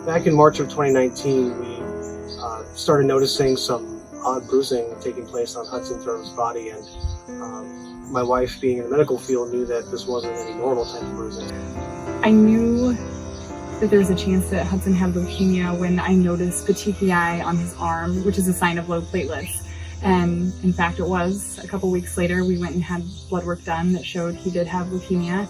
Back in March of 2019, we started noticing some odd bruising taking place on Hudson throughout his body, and my wife, being in the medical field, knew that this wasn't any normal type of bruising. I knew that there was a chance that Hudson had leukemia when I noticed petechiae on his arm, which is a sign of low platelets. And in fact, it was. A couple weeks later, we went and had blood work done that showed he did have leukemia.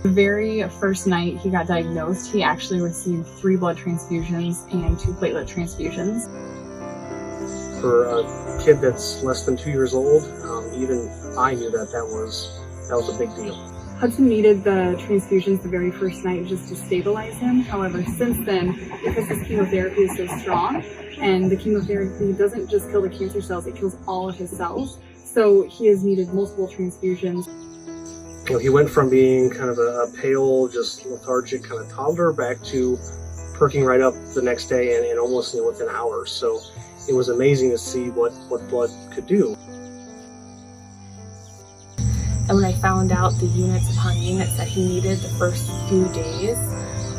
The very first night he got diagnosed, he actually received 3 blood transfusions and 2 platelet transfusions. For a kid that's less than 2 years old, even I knew that was a big deal. Hudson needed the transfusions the very first night just to stabilize him. However, since then, because his chemotherapy is so strong, and the chemotherapy doesn't just kill the cancer cells, it kills all of his cells. So he has needed multiple transfusions. You know, he went from being kind of a pale, just lethargic kind of toddler back to perking right up the next day and almost within hours. So it was amazing to see what blood could do. And when I found out the units upon units that he needed the first few days,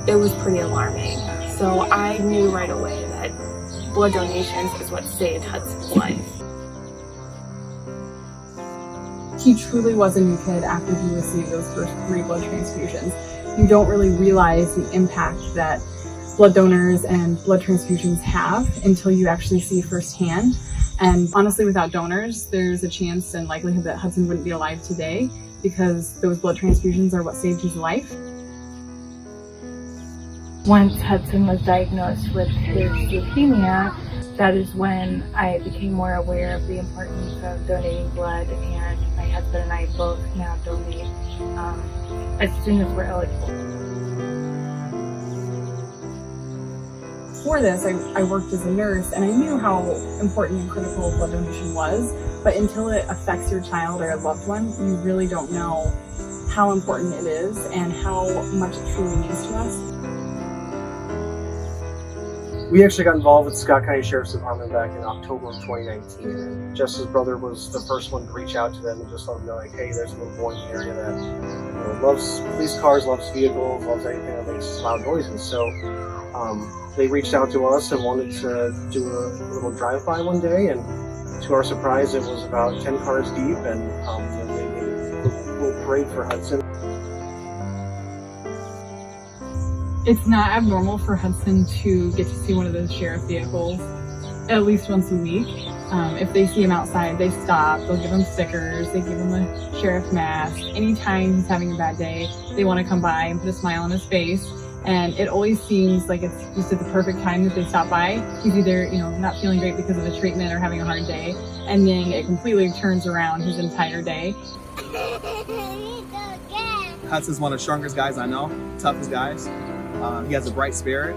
it was pretty alarming. So I knew right away that blood donations is what saved Hudson's life. He truly was a new kid after he received those first 3 blood transfusions. You don't really realize the impact that blood donors and blood transfusions have until you actually see firsthand. And honestly, without donors, there's a chance and likelihood that Hudson wouldn't be alive today, because those blood transfusions are what saved his life. Once Hudson was diagnosed with his leukemia, that is when I became more aware of the importance of donating blood, and my husband and I both now donate as soon as we're eligible. Before this, I worked as a nurse, and I knew how important and critical blood donation was, but until it affects your child or a loved one, you really don't know how important it is and how much it truly means to us. We actually got involved with Scott County Sheriff's Department back in October of 2019, and Jess's brother was the first one to reach out to them and just let them know, like, hey, there's a little boy in the area that loves police cars, loves vehicles, loves anything that makes loud noises. So they reached out to us and wanted to do a little drive-by one day, and to our surprise, it was about 10 cars deep, and they made a little parade for Hudson. It's not abnormal for Hudson to get to see one of those sheriff vehicles at least once a week. If they see him outside, they stop, they'll give him stickers, they give him a sheriff mask. Anytime he's having a bad day, they want to come by and put a smile on his face. And it always seems like it's just at the perfect time that they stop by. He's either, not feeling great because of the treatment or having a hard day, and then it completely turns around his entire day. Hudson's one of the strongest guys I know, toughest guys. He has a bright spirit.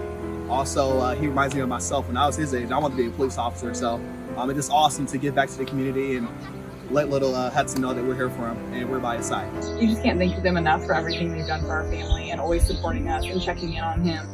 Also, he reminds me of myself when I was his age. I wanted to be a police officer, so it's just awesome to give back to the community and let little Hudson know that we're here for him and we're by his side. You just can't thank them enough for everything they've done for our family and always supporting us and checking in on him.